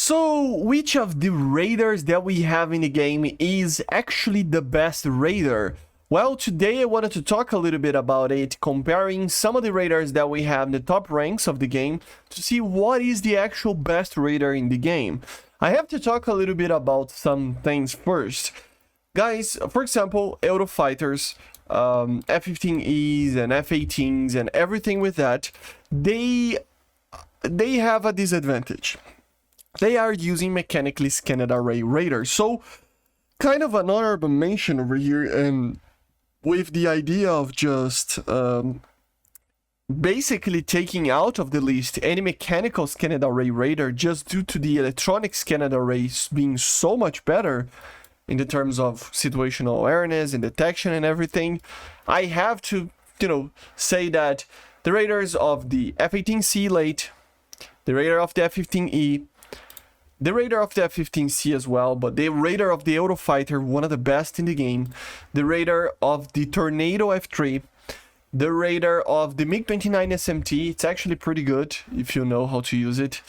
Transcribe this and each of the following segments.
So, which of the raiders that we have in the game is actually the best raider? Well, today I wanted to talk a little bit about it, comparing some of the raiders that we have in the top ranks of the game to see what is the actual best raider in the game. I have to talk a little bit about some things first. Guys, for example, Eurofighters, F-15Es and F-18s and everything with that, they have a disadvantage. They are using mechanically scanned array raiders. So, kind of an honorable mention over here, and with the idea of just basically taking out of the list any mechanical scanned array raider just due to the electronic scanned arrays being so much better in the terms of situational awareness and detection and everything. I have to, say that the raiders of the F-18C late, the raider of the F-15E, the raider of the F-15C as well, but the raider of the Eurofighter, one of the best in the game, the raider of the Tornado F3, the raider of the MiG-29 it's actually pretty good if you know how to use it,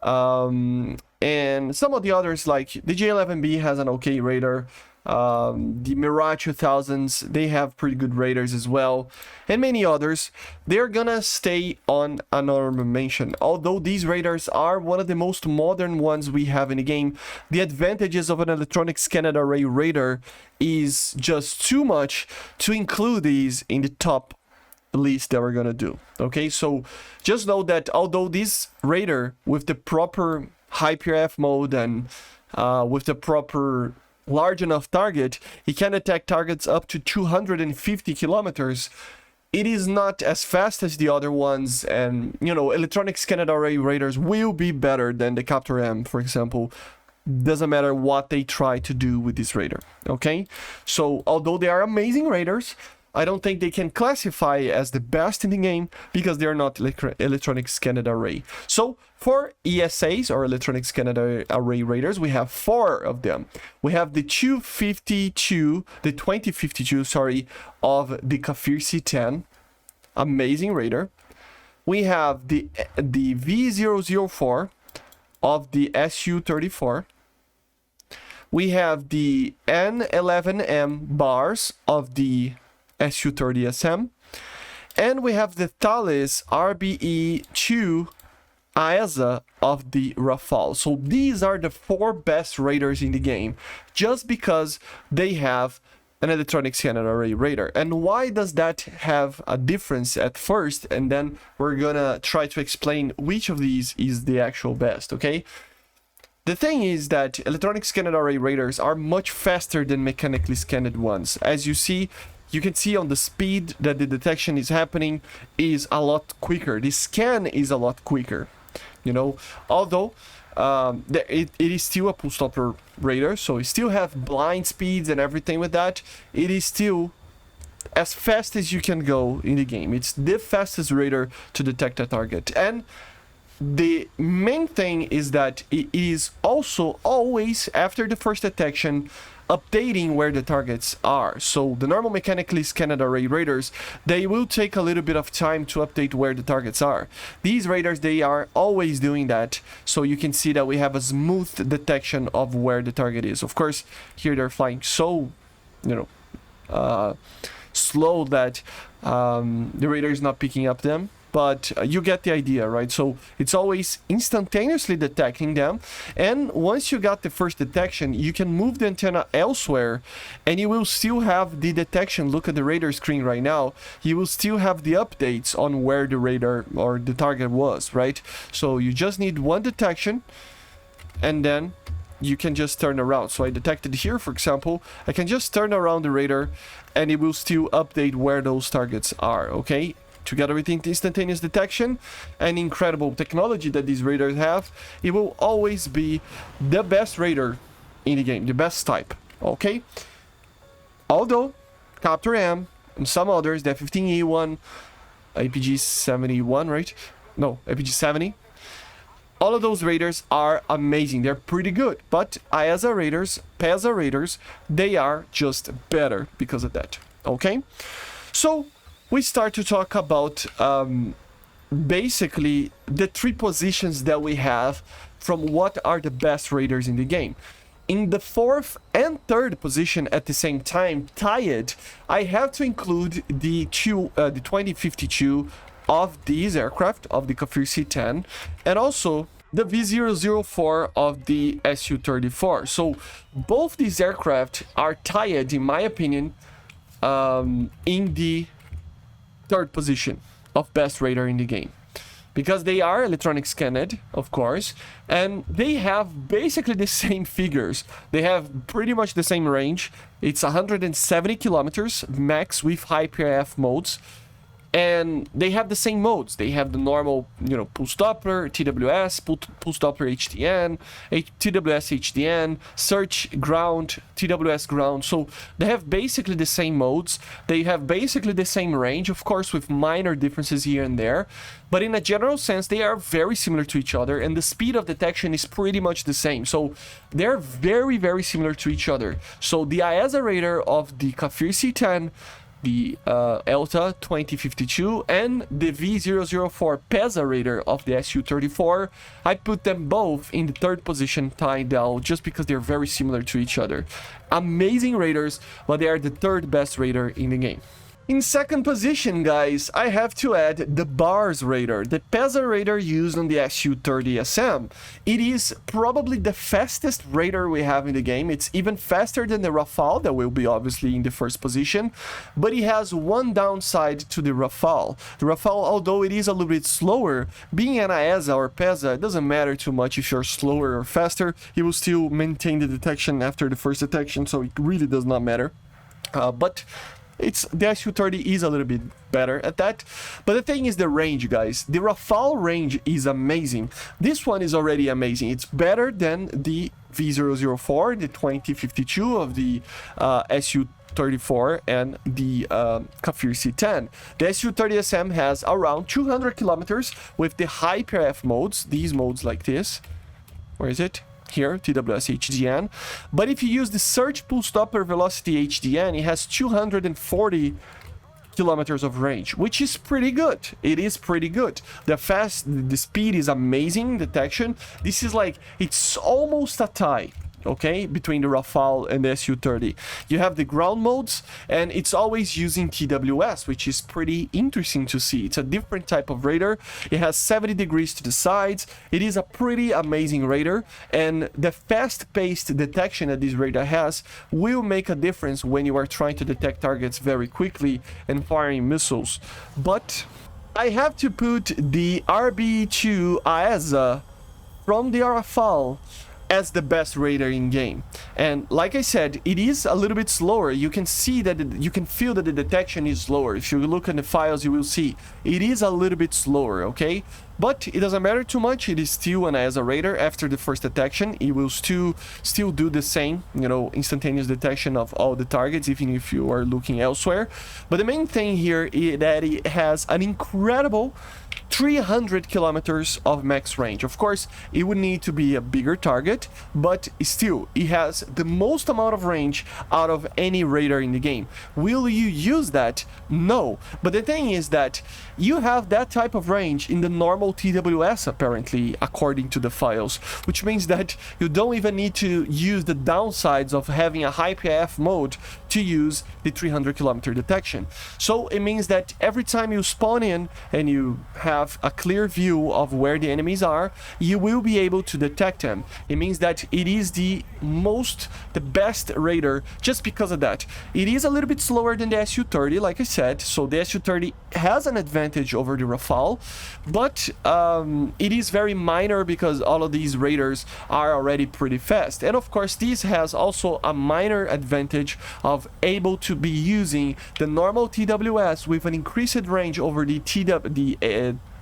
and some of the others like the J-11B has an okay raider, the Mirage 2000s, they have pretty good raiders as well, and many others. They're gonna stay on an honorable mention. Although these raiders are one of the most modern ones we have in the game, the advantages of an electronic scanned array raider is just too much to include these in the top list that we're gonna do. Okay, so just know that although this raider with the proper high PRF mode and with the proper large enough target, he can attack targets up to 250 kilometers. It is not as fast as the other ones, and electronic scanned array raiders will be better than the Captor M, for example. Doesn't matter what they try to do with this raider. Okay, so although they are amazing raiders, I don't think they can classify as the best in the game because they are not electronic scanned array. So for ESAs, or electronic scanned array raiders, we have 4 of them. We have the 2052, sorry, of the Kafir C10, amazing raider. We have the V004 of the SU-30S. We have the N11M bars of the SU-30SM, and we have the Thales RBE2 AESA of the RAFALE. So these are the 4 best raiders in the game, just because they have an electronic scanned array raider. And why does that have a difference at first, and then we're gonna try to explain which of these is the actual best, okay? The thing is that electronic scanned array raiders are much faster than mechanically scanned ones. As you can see on the speed that the detection is happening is a lot quicker. The scan is a lot quicker, although it is still a pull stopper radar, so it still have blind speeds and everything with that. It is still as fast as you can go in the game. It's the fastest radar to detect a target. And the main thing is that it is also always, after the first detection, updating where the targets are. So the normal mechanically scanned array raiders, they will take a little bit of time to update where the targets are. These raiders, they are always doing that, so you can see that we have a smooth detection of where the target is. Of course, here they're flying so, slow that the radar is not picking up them. But you get the idea, right? So it's always instantaneously detecting them. And once you got the first detection, you can move the antenna elsewhere and you will still have the detection. Look at the radar screen right now. You will still have the updates on where the radar or the target was, right? So you just need one detection and then you can just turn around. So I detected here, for example, I can just turn around the radar and it will still update where those targets are, okay? Together with instantaneous detection and incredible technology that these radars have, it will always be the best radar in the game, the best type, okay? Although Captor M and some others, the F-15E one, APG-71, right? No, APG-70, all of those radars are amazing. They're pretty good, but AESA radars, PESA radars, they are just better because of that, okay? So we start to talk about basically the 3 positions that we have from what are the best radars in the game. In the 4th and 3rd position at the same time, tied, I have to include the 2052 of these aircraft, of the Kafir C-10, and also the V004 of the SU-34. So both these aircraft are tied, in my opinion, in the 3rd position of best radar in the game. Because they are electronic scanned, of course, and they have basically the same figures. They have pretty much the same range. It's 170 kilometers max with high PIF modes. And they have the same modes. They have the normal, pulse Doppler, TWS, pulse Doppler HDN, TWS HDN, search ground, TWS ground. So they have basically the same modes. They have basically the same range, of course, with minor differences here and there. But in a general sense, they are very similar to each other, and the speed of detection is pretty much the same. So they're very, very similar to each other. So the EASA radar of the Kafir C-10, the ELTA 2052, and the V004 PESA radar of the SU-34, I put them both in the 3rd position, tied down, just because they're very similar to each other. Amazing radars, but they are the 3rd best radar in the game. In 2nd position, guys, I have to add the BARS radar, the PESA radar used on the SU-30SM. It is probably the fastest radar we have in the game. It's even faster than the RAFALE, that will be obviously in the 1st position, but it has one downside to the RAFALE. The RAFALE, although it is a little bit slower, being an EASA or PESA, it doesn't matter too much if you're slower or faster. It will still maintain the detection after the 1st detection, so it really does not matter. But the SU-30 is a little bit better at that. But the thing is the range, guys. The RAFALE range is amazing. This one is already amazing. It's better than the V004, the 2052 of the SU-34 and the Kafir C-10. The SU-30SM has around 200 kilometers with the high PIF modes, these modes like this. Where is it? Here, TWS HDN. But if you use the search pulse Doppler velocity HDN, it has 240 kilometers of range, which is pretty good. It is pretty good. The speed is amazing, detection. This is like, it's almost a tie, okay, between the RAFALE and the SU-30. You have the ground modes, and it's always using TWS, which is pretty interesting to see. It's a different type of radar. It has 70 degrees to the sides. It is a pretty amazing radar, and the fast-paced detection that this radar has will make a difference when you are trying to detect targets very quickly and firing missiles. But I have to put the RB2 EASA from the RAFALE as the best radar in game. And like I said, it is a little bit slower. You can see that you can feel that the detection is slower. If you look at the files, you will see it is a little bit slower, okay? But it doesn't matter too much. It is still an EASA radar. After the 1st detection, it will still do the same, instantaneous detection of all the targets, even if you are looking elsewhere. But the main thing here is that it has an incredible 300 kilometers of max range. Of course, it would need to be a bigger target, but still, it has the most amount of range out of any radar in the game. Will you use that? No. But the thing is that you have that type of range in the normal TWS, apparently, according to the files, which means that you don't even need to use the downsides of having a high PIF mode to use the 300 kilometer detection. So it means that every time you spawn in and you have a clear view of where the enemies are, you will be able to detect them. It means that it is the best radar just because of that. It is a little bit slower than the SU-30, like I said, so the SU-30 has an advantage over the RAFALE, but it is very minor because all of these radars are already pretty fast. And of course, this has also a minor advantage of able to be using the normal TWS with an increased range over the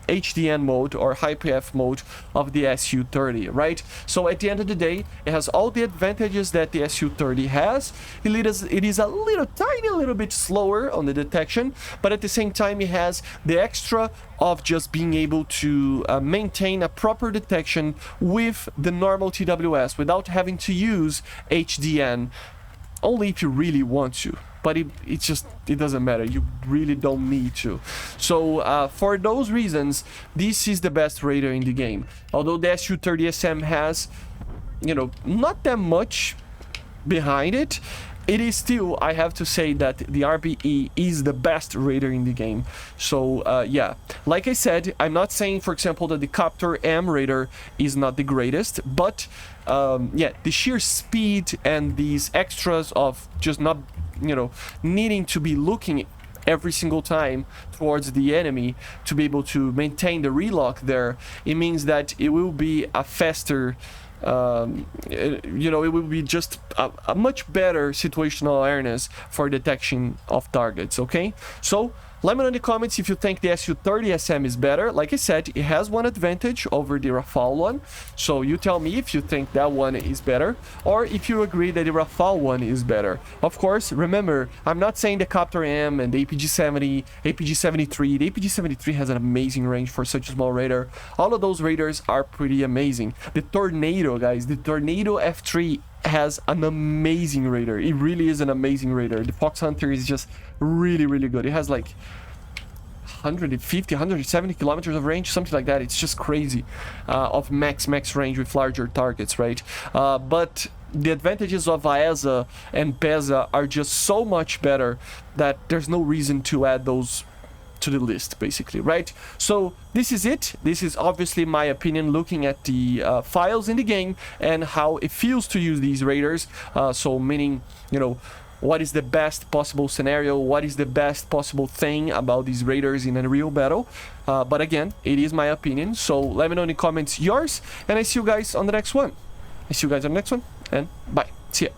HDN mode or high PIF mode of the SU-30, right? So at the end of the day, it has all the advantages that the SU-30 has. It is a tiny little bit slower on the detection, but at the same time, it has the extra of just being able to maintain a proper detection with the normal TWS without having to use HDN only if you really want to, but it doesn't matter. You really don't need to. So for those reasons, this is the best raider in the game. Although the SU-30SM has, you know, not that much behind it, it is still, I have to say that the RBE is the best raider in the game. So yeah, like I said, I'm not saying, for example, that the Copter M raider is not the greatest, but yeah, the sheer speed and these extras of just not, you know, needing to be looking every single time towards the enemy to be able to maintain the relock there, it means that it will be a faster, you know, it will be just a much better situational awareness for detection of targets. Okay, so let me know in the comments if you think the SU-30SM is better. Like I said, it has one advantage over the RAFALE one, so you tell me if you think that one is better, or if you agree that the RAFALE one is better. Of course, remember, I'm not saying the Copter M and the APG-70, APG-73. The APG-73 has an amazing range for such a small raider. All of those raiders are pretty amazing. The Tornado, guys, the Tornado F3 has an amazing raider. It really is an amazing raider. The Fox Hunter is just really, really good. It has like 150, 170 kilometers of range, something like that. It's just crazy of max range with larger targets, right? But the advantages of AESA and PESA are just so much better that there's no reason to add those to the list, basically, right? So this is it. This is obviously my opinion looking at the files in the game and how it feels to use these raiders. So meaning, you know, what is the best possible scenario, what is the best possible thing about these raiders in a real battle. But again, it is my opinion, so let me know in the comments yours, and I see you guys on the next one. And bye. See ya.